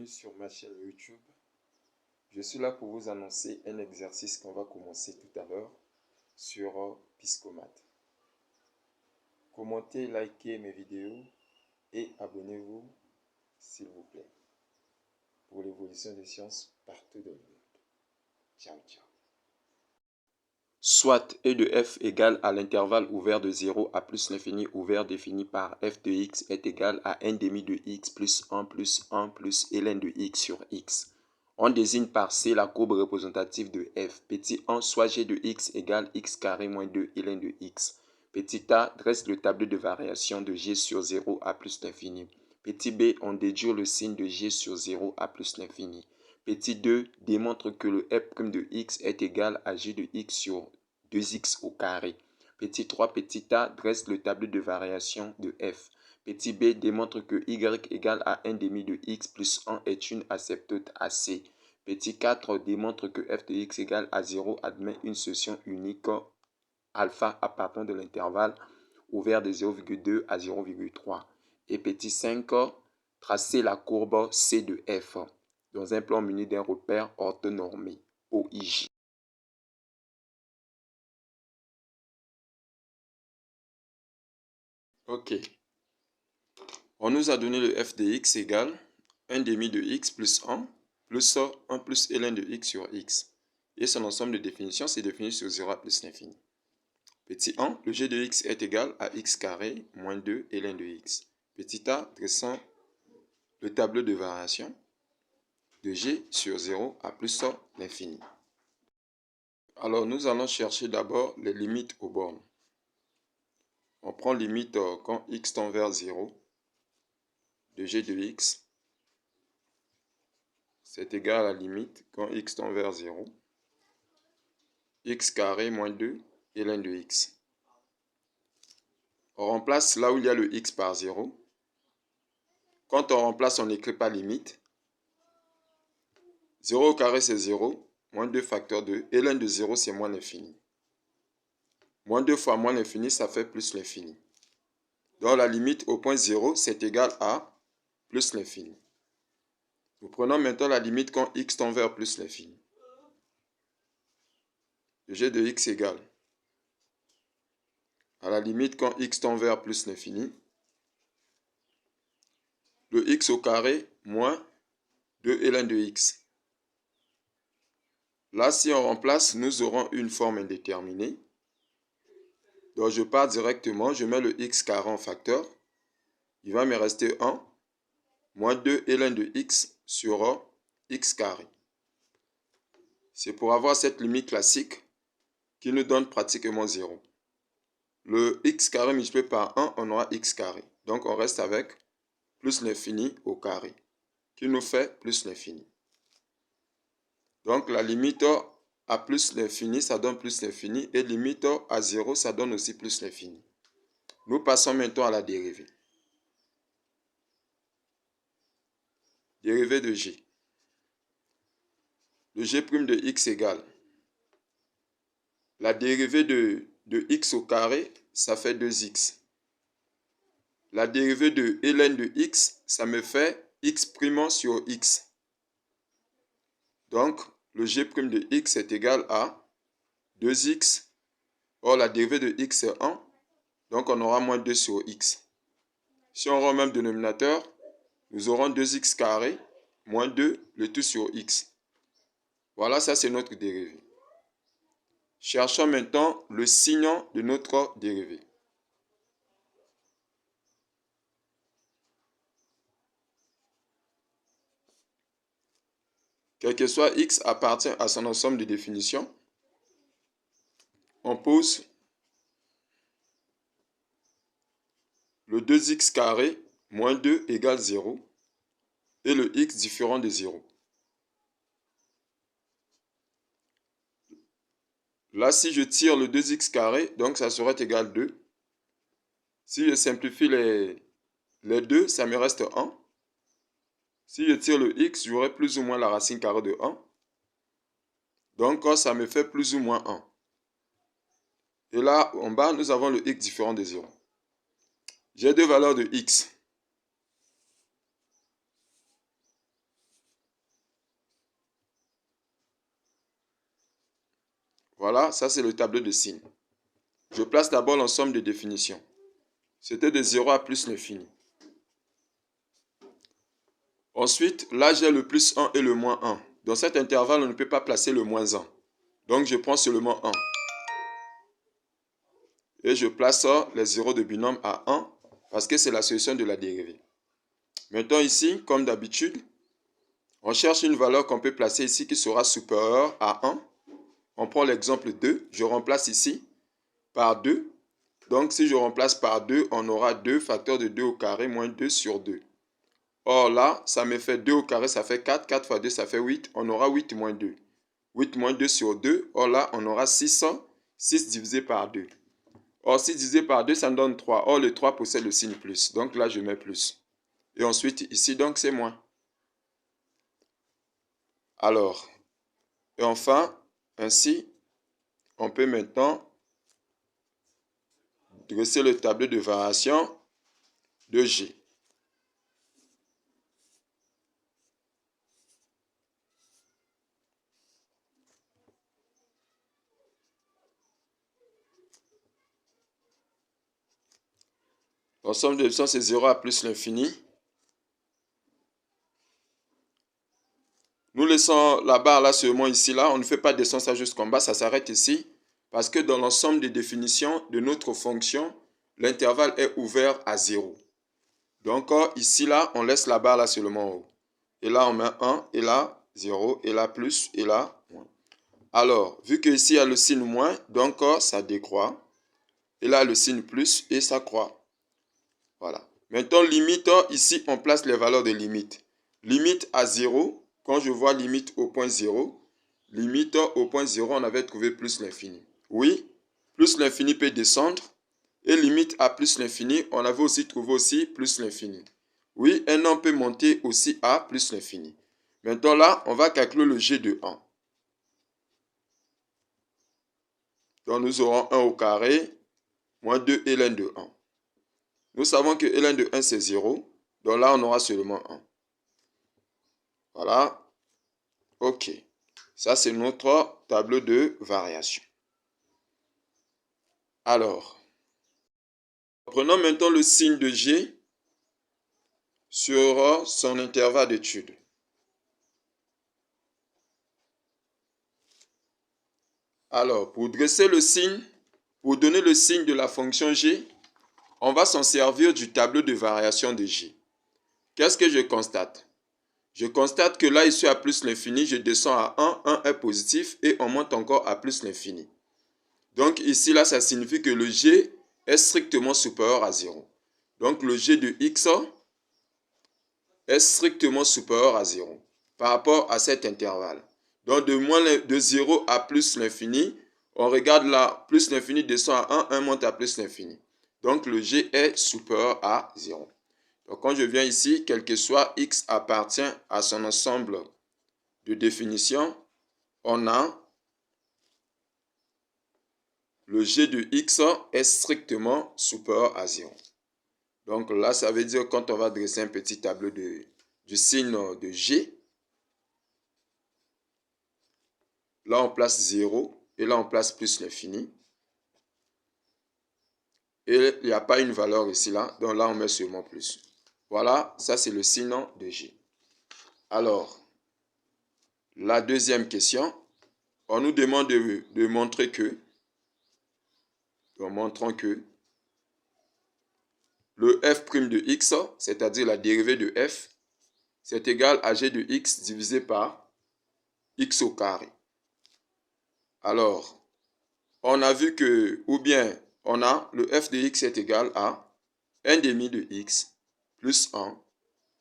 sur ma chaîne YouTube. Je suis là pour vous annoncer un exercice qu'on va commencer tout à l'heure sur Piscomat. Commentez, likez mes vidéos et abonnez-vous s'il vous plaît pour l'évolution des sciences partout dans le monde. Ciao, ciao. Soit e de f égale à l'intervalle ouvert de 0 à plus l'infini ouvert défini par f de x est égal à 1 demi de x plus 1 plus ln de x sur x. On désigne par C la courbe représentative de f. Petit 1, soit g de x égale x carré moins 2 ln de x. Petit a dresse le tableau de variation de g sur 0 à plus l'infini. Petit b, on déduit le signe de g sur 0 à plus l'infini. Petit 2 démontre que le f' de x est égal à g de x sur 2x au carré. Petit 3, petit a dresse le tableau de variation de f. Petit b démontre que y égale à 1 demi de x plus 1 est une asymptote à c. Petit 4 démontre que f de x égale à 0 admet une solution unique alpha à partir de l'intervalle ouvert de 0,2 à 0,3. Et petit 5, tracer la courbe C de f dans un plan muni d'un repère orthonormé, OIJ. Ok. On nous a donné le f de x égale 1 demi de x plus 1 plus ln de x sur x. Et son ensemble de définitions, c'est défini sur 0 à plus l'infini. Petit 1, le g de x est égal à x carré moins 2 ln de x. Petit a, dressant le tableau de variation de g sur 0 à plus l'infini. Alors, nous allons chercher d'abord les limites aux bornes. On prend limite quand x tend vers 0 de g de x. C'est égal à la limite quand x tend vers 0. X carré moins 2 ln de x. On remplace là où il y a le x par 0. Quand on remplace, on n'écrit pas limite. 0 au carré, c'est 0. Moins 2 facteur 2. Ln de 0, c'est moins l'infini. Moins 2 fois moins l'infini, ça fait plus l'infini. Donc la limite au point 0, c'est égal à plus l'infini. Nous prenons maintenant la limite quand x tend vers plus l'infini. Le g de x égale à la limite quand x tend vers plus l'infini. Le x au carré moins 2 ln de x. Là, si on remplace, nous aurons une forme indéterminée. Donc, je pars directement, je mets le x carré en facteur. Il va me rester 1 moins 2 ln de x sur x carré. C'est pour avoir cette limite classique qui nous donne pratiquement 0. Le x carré multiplié par 1, on aura x carré. Donc, on reste avec plus l'infini au carré, qui nous fait plus l'infini. Donc, la limite à plus l'infini, ça donne plus l'infini. Et limite à 0, ça donne aussi plus l'infini. Nous passons maintenant à la dérivée. Dérivée de g. Le g' de x égale la dérivée de x au carré, ça fait 2x. La dérivée de ln de x, ça me fait x' sur x. Donc, le g' de x est égal à 2x. Or, la dérivée de x est 1. Donc, on aura moins 2 sur x. Si on rend même dénominateur, nous aurons 2x carré moins 2, le tout sur x. Voilà, ça c'est notre dérivée. Cherchons maintenant le signe de notre dérivée. Quel que soit x appartient à son ensemble de définitions. On pose le 2x carré moins 2 égale 0 et le x différent de 0. Là, si je tire le 2x carré, donc ça serait égal 2. Si je simplifie les 2, ça me reste 1. Si je tire le x, j'aurai plus ou moins la racine carrée de 1. Donc, ça me fait plus ou moins 1. Et là, en bas, nous avons le x différent de 0. J'ai deux valeurs de x. Voilà, ça c'est le tableau de signes. Je place d'abord l'ensemble des définitions. C'était de 0 à plus l'infini. Ensuite, là j'ai le plus 1 et le moins 1. Dans cet intervalle, on ne peut pas placer le moins 1. Donc je prends seulement 1. Et je place les zéros de binôme à 1 parce que c'est la solution de la dérivée. Maintenant ici, comme d'habitude, on cherche une valeur qu'on peut placer ici qui sera supérieure à 1. On prend l'exemple 2. Je remplace ici par 2. Donc si je remplace par 2, on aura 2 facteur de 2 au carré moins 2 sur 2. Or là, ça me fait 2 au carré, ça fait 4. 4 fois 2, ça fait 8. On aura 8 moins 2. 8 moins 2 sur 2. Or là, on aura 6. 6 divisé par 2. Or, 6 divisé par 2, ça me donne 3. Or, le 3 possède le signe plus. Donc là, je mets plus. Et ensuite, ici, donc, c'est moins. Alors, et enfin, ainsi, on peut maintenant dresser le tableau de variation de G. L'ensemble de options, c'est 0 à plus l'infini. Nous laissons la barre là seulement ici, là. On ne fait pas descendre ça jusqu'en bas, ça s'arrête ici. Parce que dans l'ensemble des définitions de notre fonction, l'intervalle est ouvert à 0. Donc ici, là, on laisse la barre là seulement en haut. Et là, on met 1, et là, 0, et là, plus, et là, moins. Alors, vu que ici il y a le signe moins, donc ça décroît. Et là, le signe plus, et ça croît. Voilà. Maintenant, limite, ici, on place les valeurs de limite. Limite à 0, quand je vois limite au point 0, limite au point 0, on avait trouvé plus l'infini. Oui, plus l'infini peut descendre. Et limite à plus l'infini, on avait aussi trouvé aussi plus l'infini. Oui, un nombre peut monter aussi à plus l'infini. Maintenant là, on va calculer le g de 1. Donc nous aurons 1 au carré, moins 2 ln de 1. Nous savons que ln de 1 c'est 0. Donc là, on aura seulement 1. Voilà. OK. Ça, c'est notre tableau de variation. Alors, prenons maintenant le signe de G sur son intervalle d'étude. Alors, pour dresser le signe, pour donner le signe de la fonction G, on va s'en servir du tableau de variation de G. Qu'est-ce que je constate? Je constate que là, ici à plus l'infini, je descends à 1, 1 est positif et on monte encore à plus l'infini. Donc ici, là, ça signifie que le G est strictement supérieur à 0. Donc le G de X est strictement supérieur à 0 par rapport à cet intervalle. Donc de 0 à plus l'infini, on regarde là, plus l'infini descend à 1, 1 monte à plus l'infini. Donc le G est supérieur à 0. Donc quand je viens ici, quel que soit X appartient à son ensemble de définition, on a le G de X est strictement supérieur à 0. Donc là, ça veut dire quand on va dresser un petit tableau du signe de G, là on place 0 et là on place plus l'infini. Et il n'y a pas une valeur ici là, donc là on met seulement plus. Voilà, ça c'est le signe de G. Alors, la deuxième question, on nous demande de montrer que, en montrant que le f' de x, c'est-à-dire la dérivée de f, c'est égal à g de x divisé par x au carré. Alors, on a vu que, ou bien, on a le f de x est égal à 1 demi de x plus 1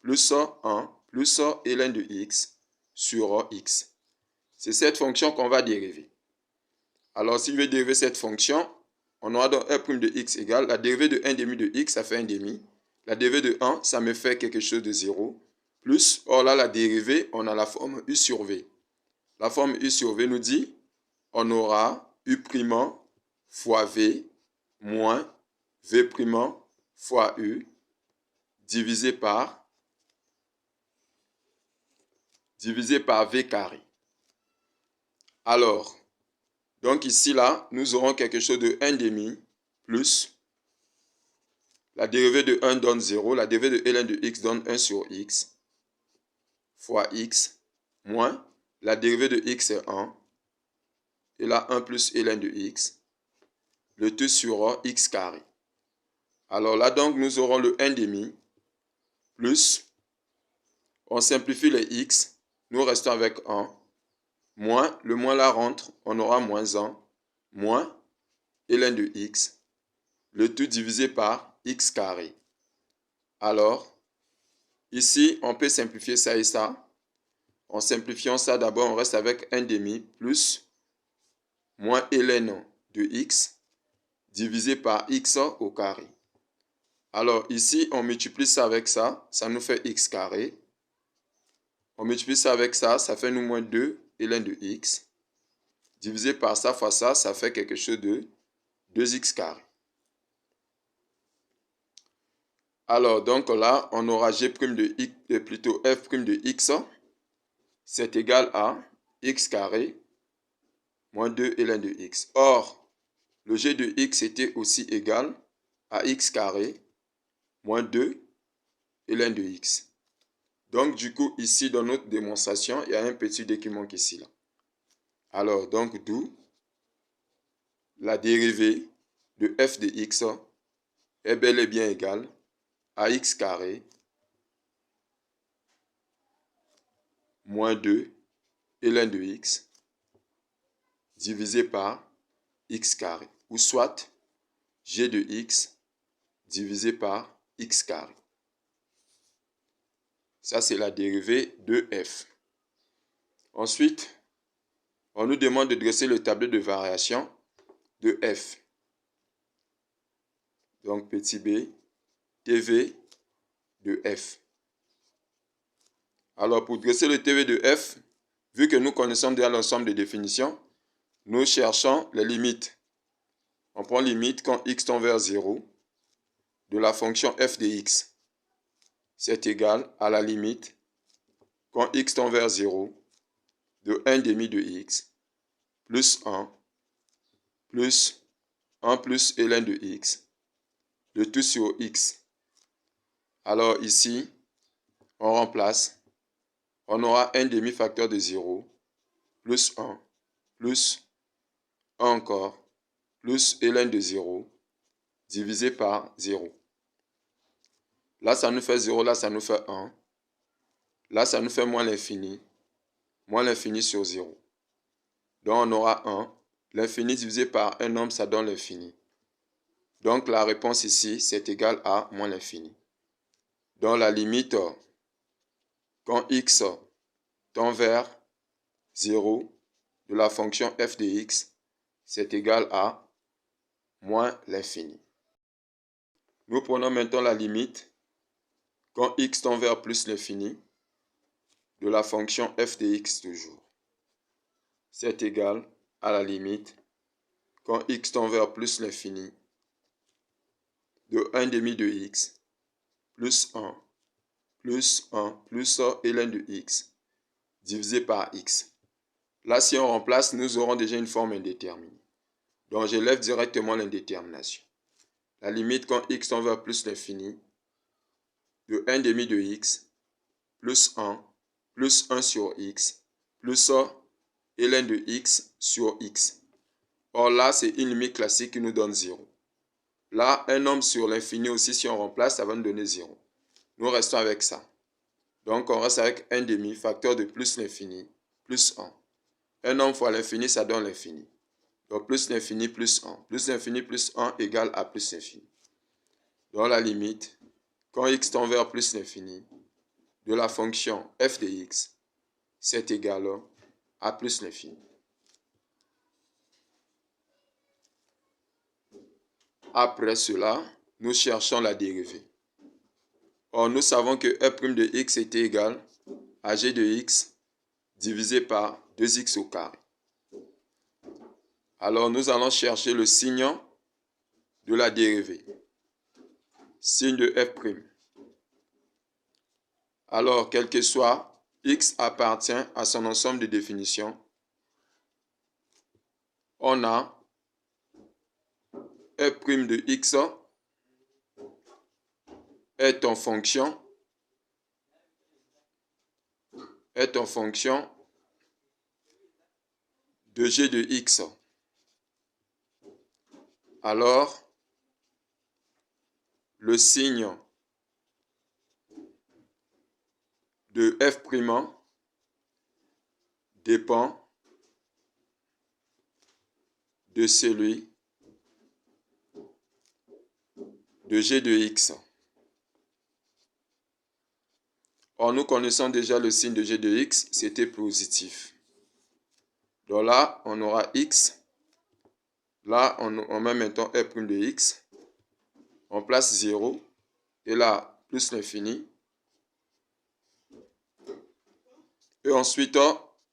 plus 1 plus ln de x sur x. C'est cette fonction qu'on va dériver. Alors, si je veux dériver cette fonction, on aura donc f' de x égale la dérivée de 1 demi de x, ça fait 1 demi. La dérivée de 1, ça me fait quelque chose de 0. Plus, or là, la dérivée, on a la forme u sur v. La forme u sur v nous dit, on aura u' fois v moins v' fois u divisé par v carré. Alors, Donc ici, là, nous aurons quelque chose de 1 demi plus la dérivée de 1 donne 0, la dérivée de ln de x donne 1 sur x fois x moins la dérivée de x est 1 et là 1 plus ln de x, le tout sur x carré. Alors là donc nous aurons le 1 demi plus, on simplifie les x, nous restons avec 1, moins, le moins là rentre, on aura moins 1, moins ln de x, le tout divisé par x carré. Alors, ici, on peut simplifier ça et ça. En simplifiant ça, d'abord, on reste avec 1 demi plus moins ln de x divisé par x au carré. Alors, ici, on multiplie ça avec ça nous fait x carré. On multiplie ça avec ça fait nous moins 2 ln de x. Divisé par ça fois ça fait quelque chose de 2x carré. Alors, donc là, on aura g' de x, plutôt f' de x, c'est égal à x carré moins 2 ln de x. Or, le g de x était aussi égal à x carré moins 2 ln de x. Donc, du coup, ici, dans notre démonstration, il y a un petit d qui manque ici. Là. Alors, donc, d'où la dérivée de f de x est bel et bien égale à x carré moins 2 ln de x divisé par x carré, ou soit g de x divisé par x carré. Ça, c'est la dérivée de f. Ensuite, on nous demande de dresser le tableau de variation de f. Donc, petit b, TV de f. Alors, pour dresser le TV de f, vu que nous connaissons déjà l'ensemble des définitions, nous cherchons les limites. On prend limite quand x tend vers 0 de la fonction f de x. C'est égal à la limite quand x tend vers 0 de 1 demi de x plus 1 plus 1 plus ln de x, le tout sur x. Alors ici, on remplace, on aura 1 demi facteur de 0 plus 1 plus 1 encore plus ln de 0 divisé par 0. Là, ça nous fait 0, là, ça nous fait 1. Là, ça nous fait moins l'infini sur 0. Donc, on aura 1. L'infini divisé par un nombre, ça donne l'infini. Donc, la réponse ici, c'est égal à moins l'infini. Donc, la limite, quand x tend vers 0 de la fonction f de x, c'est égal à moins l'infini. Nous prenons maintenant la limite quand x tend vers plus l'infini de la fonction f de x toujours. C'est égal à la limite quand x tend vers plus l'infini de 1 demi de x plus 1 plus 1 plus ln de x divisé par x. Là, si on remplace, nous aurons déjà une forme indéterminée. Donc, j'élève directement l'indétermination. La limite quand x tend vers plus l'infini de 1 demi de x plus 1 sur x plus ln de x sur x. Or là, c'est une limite classique qui nous donne 0. Là, un nombre sur l'infini aussi, si on remplace, ça va nous donner 0. Nous restons avec ça. Donc, on reste avec 1 demi, facteur de plus l'infini, plus 1. Un nombre fois l'infini, ça donne l'infini. Donc, plus l'infini plus 1. Plus l'infini plus 1 égale à plus l'infini. Donc, la limite, quand x tend vers plus l'infini, de la fonction f de x, c'est égal à plus l'infini. Après cela, nous cherchons la dérivée. Or, nous savons que f' de x est égal à g de x divisé par 2x au carré. Alors, nous allons chercher le signe de la dérivée. Signe de f'. Alors, quel que soit, x appartient à son ensemble de définitions. on a f' de x est en fonction de g de x. Alors, le signe de f' dépend de celui de g de x. Or, nous connaissons déjà le signe de g de x, c'était positif. Donc là, on aura x. Là, on met maintenant f' de x. On place 0. Et là, plus l'infini. Et ensuite,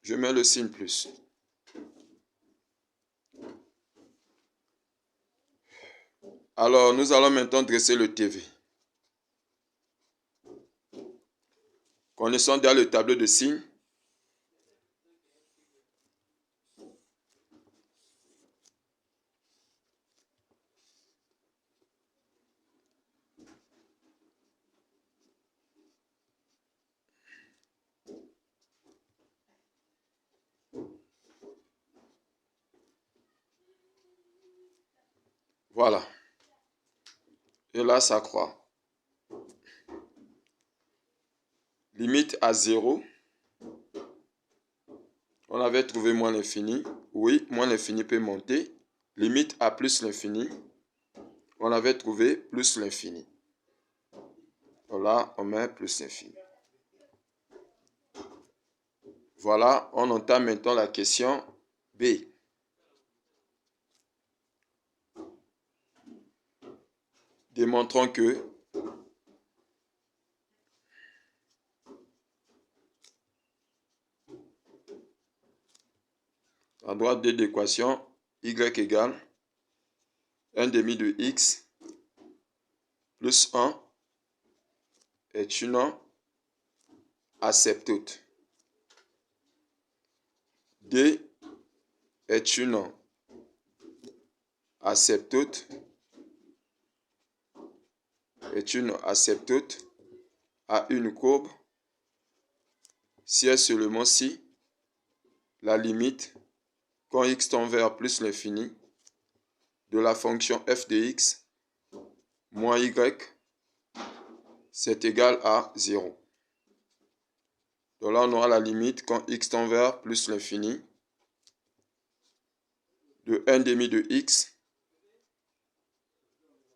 je mets le signe plus. Alors, nous allons maintenant dresser le TV. Connaissons déjà le tableau de signes. Voilà. Et là, ça croît. Limite à 0. On avait trouvé moins l'infini. Oui, moins l'infini peut monter. Limite à plus l'infini. On avait trouvé plus l'infini. Voilà, on met plus l'infini. Voilà, on entame maintenant la question B. Démontrons que à droite de l'équation, y égale 1 demi de x plus 1 est une asymptote. D est une asymptote à une courbe si et seulement si la limite quand x tend vers plus l'infini de la fonction f de x moins y c'est égal à 0. Donc là, on aura la limite quand x tend vers plus l'infini de 1 demi de x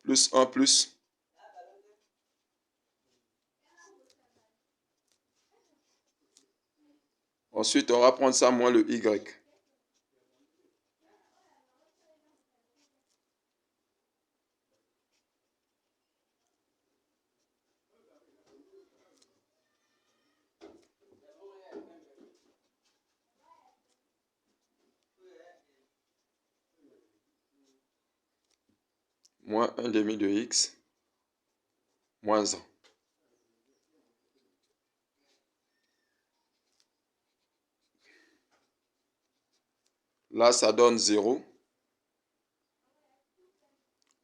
plus 1 plus ensuite, on va prendre ça moins le y. Moins 1 demi de x moins 1. Là, ça donne 0.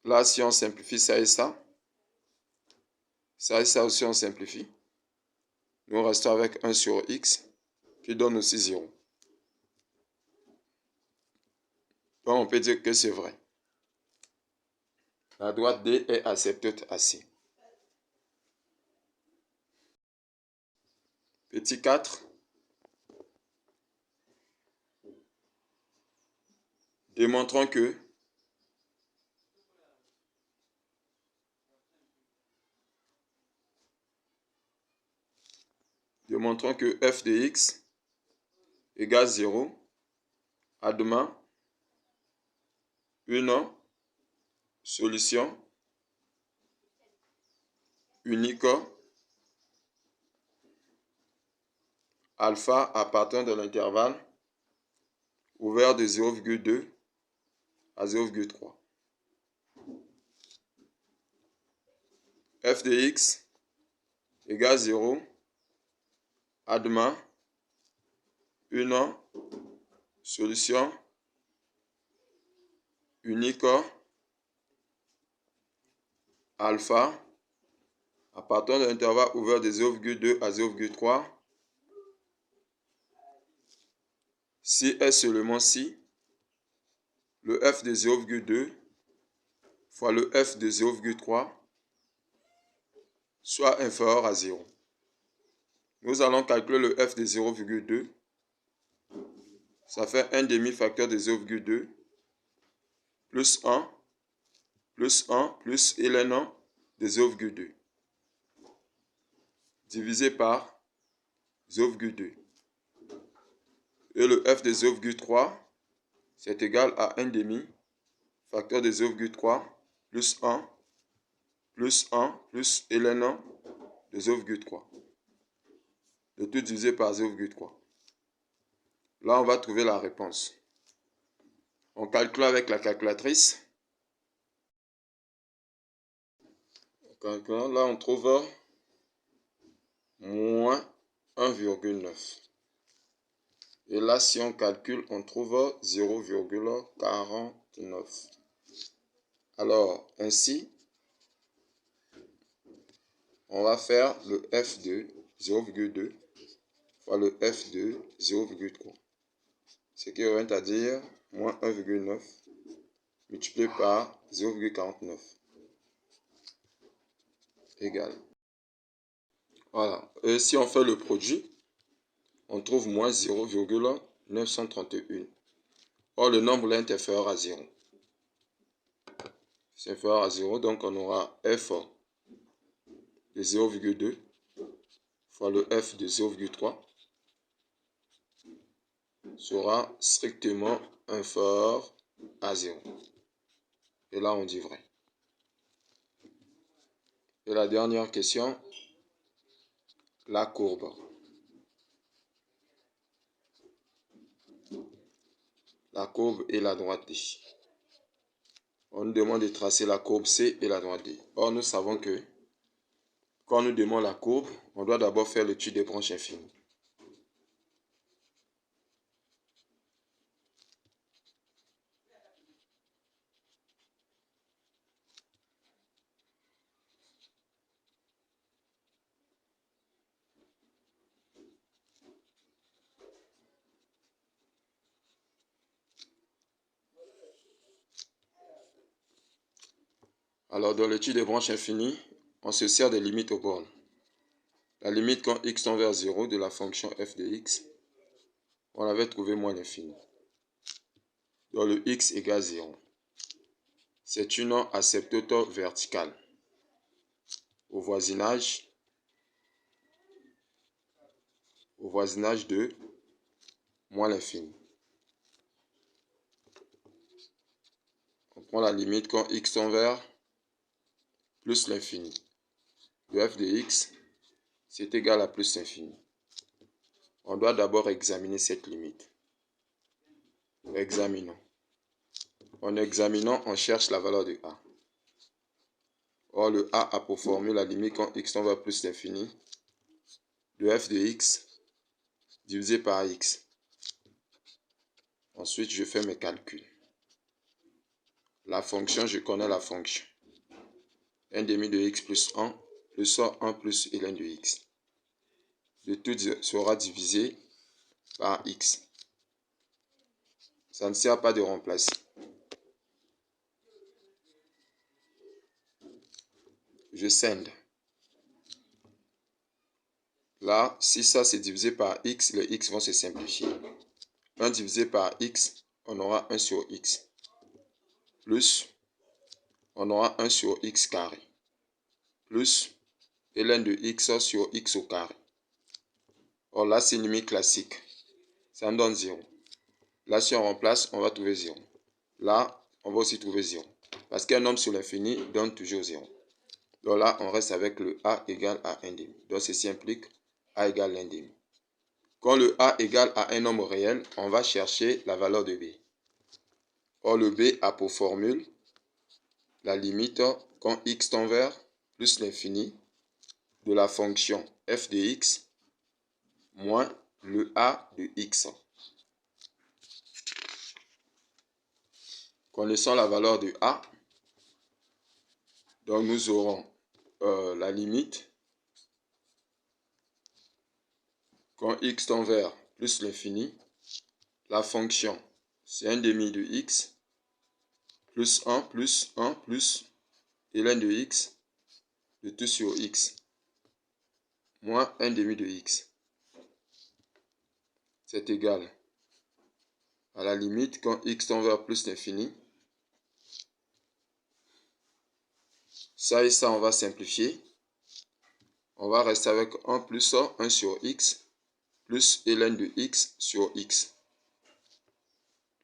Là, si on simplifie ça et ça aussi on simplifie. Nous restons avec 1 sur x qui donne aussi 0. Donc, on peut dire que c'est vrai. La droite D est asymptote à C. Petit 4. Démontrons que f de x égale 0. Admettons une solution unique alpha appartenant de l'intervalle ouvert de 0,2 à 0,3. f de x égale 0. Admettons une solution unique alpha à partir de l'intervalle ouvert de 0,2 à 0,3 si est seulement si le f de 0,2 fois le f de 0,3 soit inférieur à 0. Nous allons calculer le f de 0,2. Ça fait 1 demi-facteur de 0,2 plus 1 plus 1 plus ln de 0,2 divisé par 0,2. Et le f de 0,3, c'est égal à 1 demi facteur de 0,3 plus 1 plus 1 plus ln de 0,3. Le tout divisé par 0,3. Là, on va trouver la réponse. On calcule avec la calculatrice. Là, on trouve moins 1,9. Et là, si on calcule, on trouve 0,49. Alors, ainsi, on va faire le f de 0,2 fois le f de 0,3. Ce qui revient à dire moins 1,9 multiplié par 0,49 égale. Voilà. Et si on fait le produit, on trouve moins 0,931. Or, le nombre là est inférieur à 0. C'est inférieur à 0, donc on aura f de 0,2 fois le f de 0,3 sera strictement inférieur à 0. Et là, on dit vrai. Et la dernière question, la courbe. La courbe et la droite D. On nous demande de tracer la courbe C et la droite D. Or, nous savons que quand on nous demande la courbe, on doit d'abord faire l'étude des branches infinies. Alors, dans l'étude des branches infinies, on se sert des limites aux bornes. La limite quand x tend vers 0 de la fonction f de x, on avait trouvé moins l'infini. Dans le x égale 0. C'est une asymptote verticale. Au voisinage de moins l'infini. On prend la limite quand x tend vers plus l'infini. Le f de x, c'est égal à plus l'infini. On doit d'abord examiner cette limite. Examinons. En examinant, on cherche la valeur de a. Or, le a pour formule la limite quand x tend vers plus l'infini de f de x divisé par x. Ensuite, je fais mes calculs. La fonction, je connais la fonction. 1 demi de x plus 1 plus 1 plus ln de x. Le tout sera divisé par x. Ça ne sert pas de remplacer. Je scinde. Là, si ça c'est divisé par x, les x vont se simplifier. 1 divisé par x, on aura 1 sur x. Plus, on aura 1 sur x carré. Plus, ln de x sur x au carré. Or là, c'est une limite classique. Ça me donne 0. Là, si on remplace, on va trouver 0. Là, on va aussi trouver 0. Parce qu'un nombre sur l'infini donne toujours 0. Donc là, on reste avec le a égale à 1 demi. Donc ceci implique a égale 1 demi. Quand le a égale à un nombre réel, on va chercher la valeur de b. Or, le b a pour formule la limite quand x tend vers plus l'infini de la fonction f de x moins le a de x. Connaissant la valeur de A, donc nous aurons la limite quand x tend vers plus l'infini, la fonction c'est 1 demi de x plus 1 plus 1 plus ln de x de tout sur x moins 1 demi de x. C'est égal à la limite quand x tend vers plus l'infini. Ça et ça, on va simplifier. On va rester avec 1 plus 1 sur x plus ln de x sur x.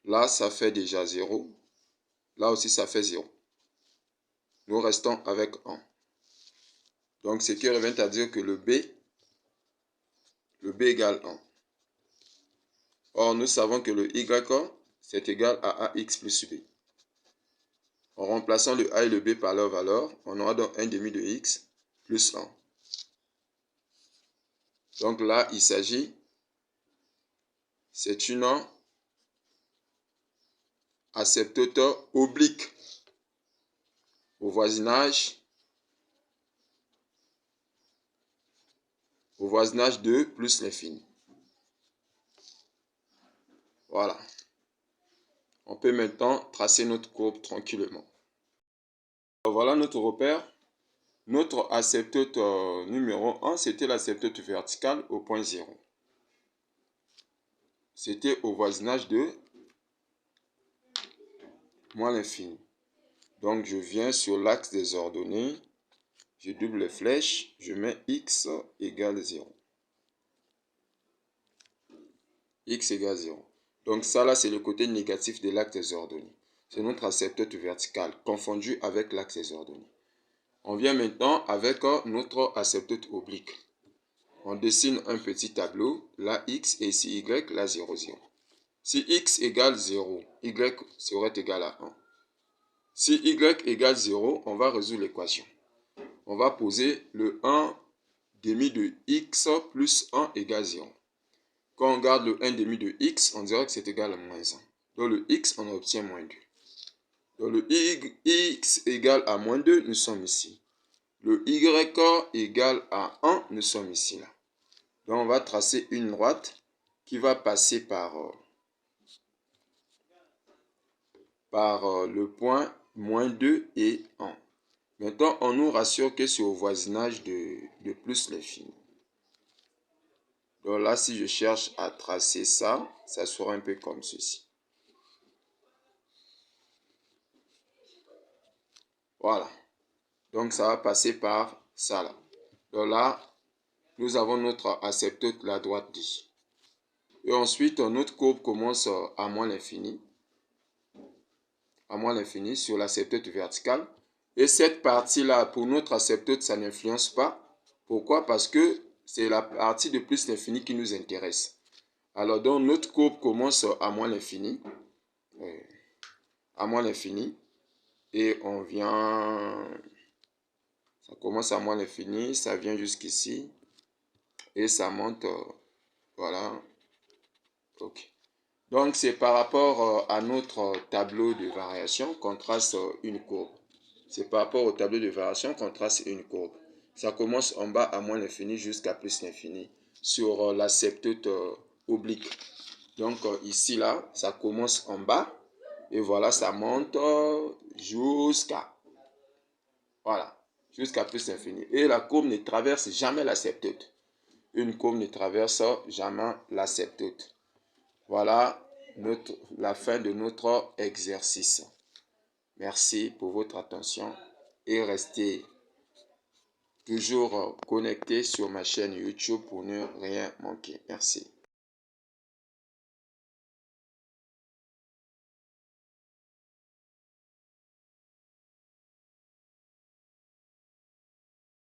Là, ça fait déjà 0. Là aussi, ça fait 0. Nous restons avec 1. Donc, ce qui revient à dire que le b égale 1. Or, nous savons que le y, c'est égal à ax plus b. En remplaçant le a et le b par leur valeur, on aura donc 1 demi de x plus 1. Donc là, il s'agit, c'est une asymptote oblique au voisinage de plus l'infini. Voilà. On peut maintenant tracer notre courbe tranquillement. Alors voilà notre repère. Notre asymptote numéro 1, c'était l'asymptote verticale au point 0. C'était au voisinage de moins l'infini. Donc je viens sur l'axe des ordonnées, je double les flèches, je mets x égale 0. X égale 0. Donc ça là, c'est le côté négatif de l'axe des ordonnées. C'est notre asymptote verticale, confondu avec l'axe des ordonnées. On vient maintenant avec notre asymptote oblique. On dessine un petit tableau, là x et ici y, là 0, 0. Si x égale 0, y serait égal à 1. Si y égale 0, on va résoudre l'équation. On va poser le 1 demi de x plus 1 égale 0. Quand on garde le 1 demi de x, on dirait que c'est égal à moins 1. Donc le x, on obtient moins 2. Donc le x égale à moins 2, nous sommes ici. Le y égale à 1, nous sommes ici. Là. Donc on va tracer une droite qui va passer par le point moins 2 et 1. Maintenant, on nous rassure que c'est au voisinage de plus l'infini. Donc là, si je cherche à tracer ça, ça sera un peu comme ceci. Voilà. Donc ça va passer par ça là. Donc là, nous avons notre asymptote, la droite D. Et ensuite, notre courbe commence à moins l'infini. À moins l'infini sur l'asymptote verticale. Et cette partie-là, pour notre asymptote, ça n'influence pas. Pourquoi? Parce que c'est la partie de plus l'infini qui nous intéresse. Alors, donc, notre courbe commence à moins l'infini. À moins l'infini. Et on vient... Ça commence à moins l'infini, ça vient jusqu'ici. Et ça monte... voilà. Ok. Donc, c'est par rapport à notre tableau de variation qu'on trace une courbe. C'est par rapport au tableau de variation qu'on trace une courbe. Ça commence en bas à moins l'infini jusqu'à plus l'infini sur l'asymptote oblique. Donc, ici, là, ça commence en bas. Et voilà, ça monte jusqu'à... Voilà, jusqu'à plus l'infini. Et la courbe ne traverse jamais l'asymptote. Une courbe ne traverse jamais l'asymptote. Voilà la fin de notre exercice. Merci pour votre attention et restez toujours connectés sur ma chaîne YouTube pour ne rien manquer. Merci.